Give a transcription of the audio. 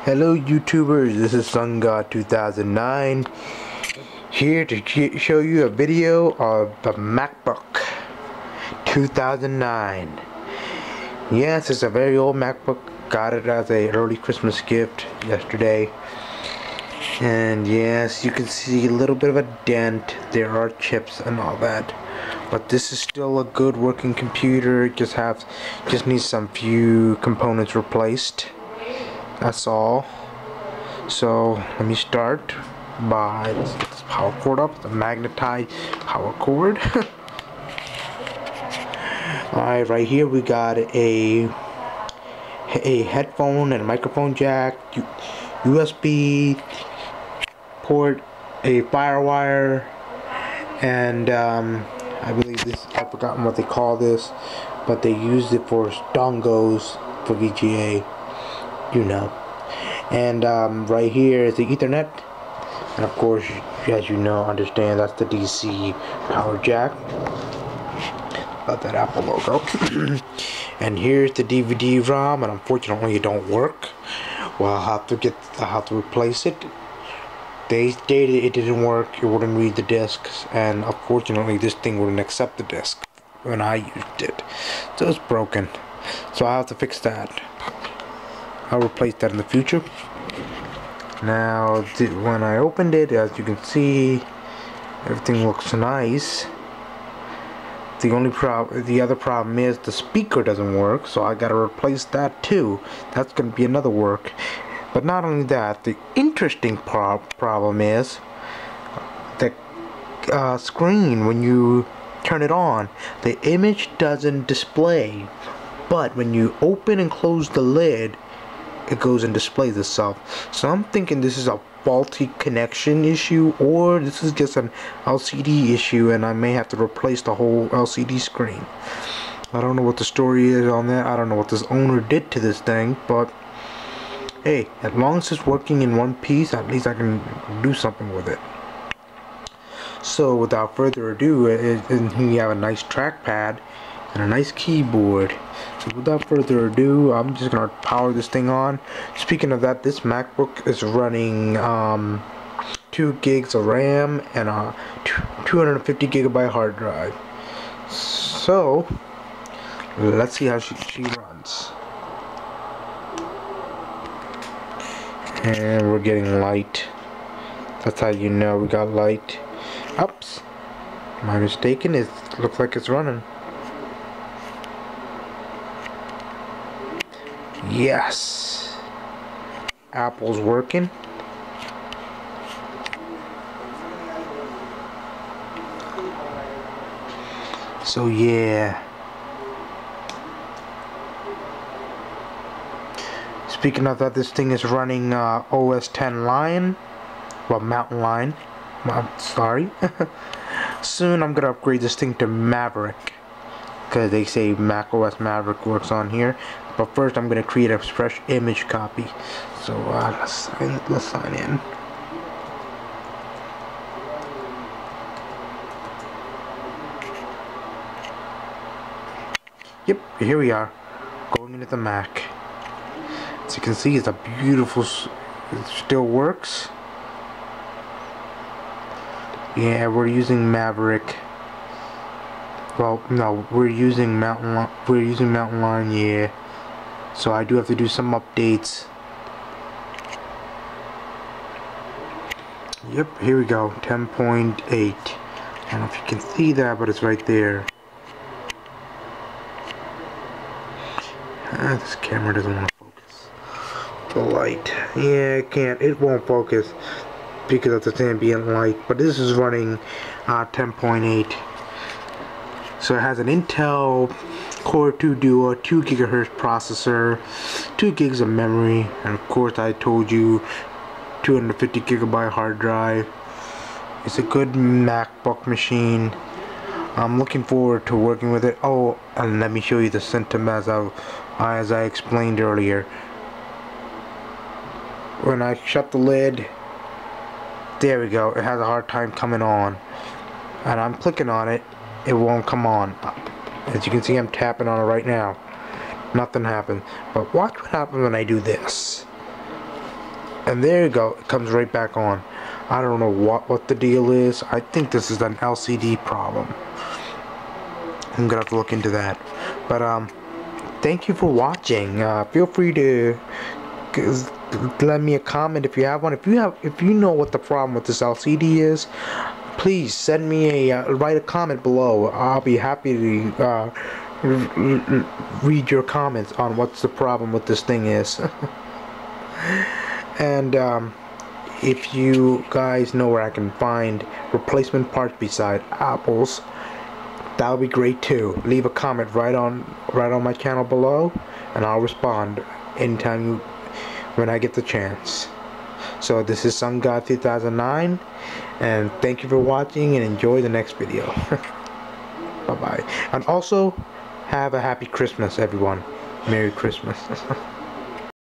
Hello YouTubers, this is SunGod2009 here to show you a video of the MacBook 2009. Yes, it's a very old MacBook. Got it as a early Christmas gift yesterday. And yes, you can see a little bit of a dent. There are chips and all that. But this is still a good working computer. It just needs some few components replaced. That's all. So let me start by let's get this power cord up, the magnetized power cord. Alright, right here we got a headphone and a microphone jack, USB port, a firewire, and I believe this, I've forgotten what they call this, but they used it for dongles for VGA, you know. And right here is the Ethernet, and of course, as you know, understand, that's the DC power jack. Got that Apple logo. And here's the DVD Ram, and unfortunately it don't work. Well, I'll have to replace it. They stated it didn't work, it wouldn't read the discs, and unfortunately this thing wouldn't accept the disc when I used it. So it's broken. So I'll have to fix that. I'll replace that in the future. Now, when I opened it, as you can see, everything looks nice. The other problem is the speaker doesn't work, so I gotta replace that too. That's gonna be another work. But not only that, the interesting problem is the screen. When you turn it on, the image doesn't display, but when you open and close the lid, it goes and displays itself. So I'm thinking this is a faulty connection issue, or this is just an LCD issue, and I may have to replace the whole LCD screen. I don't know what the story is on that. I don't know what this owner did to this thing, but hey, as long as it's working in one piece, at least I can do something with it. So without further ado, you have a nice trackpad and a nice keyboard. So without further ado, I'm just gonna power this thing on. Speaking of that, this MacBook is running 2 gigs of RAM and a 250 gigabyte hard drive. So let's see how she runs. And we're getting light. That's how you know we got light. Oops, am I mistaken? It looks like it's running. Yes, Apple's working. So yeah, speaking of that, this thing is running OS 10 Lion, well, Mountain Lion. I'm sorry. Soon I'm gonna upgrade this thing to Maverick, because they say Mac OS Maverick works on here. But first I'm gonna create a fresh image copy. So let's sign in. Yep, here we are, going into the Mac. As you can see, it's a beautiful, it still works. Yeah, we're using Maverick. Well, no, we're using Mountain Lion, yeah. So I do have to do some updates. Yep, here we go, 10.8. I don't know if you can see that, but it's right there. This camera doesn't want to focus. The light, yeah, it won't focus because of the ambient light. But this is running 10.8. So it has an Intel Core 2 Duo, 2 GHz processor, 2 gigs of memory, and of course I told you 250 gigabyte hard drive. It's a good MacBook machine. I'm looking forward to working with it. Oh, and let me show you the system as I explained earlier. When I shut the lid, there we go, it has a hard time coming on, and I'm clicking on it, it won't come on. As you can see, I'm tapping on it right now. Nothing happened. But watch what happens when I do this. And there you go, it comes right back on. I don't know what the deal is. I think this is an LCD problem. I'm gonna have to look into that. But thank you for watching. Feel free to let me a comment if you have one. If you know what the problem with this LCD is, please send me write a comment below. I'll be happy to read your comments on what's the problem with this thing is. And if you guys know where I can find replacement parts beside Apple's, that would be great too. Leave a comment right on my channel below, and I'll respond anytime when I get the chance. So this is SunGod 2009, and thank you for watching, and enjoy the next video. Bye bye. And also, have a happy Christmas, everyone. Merry Christmas.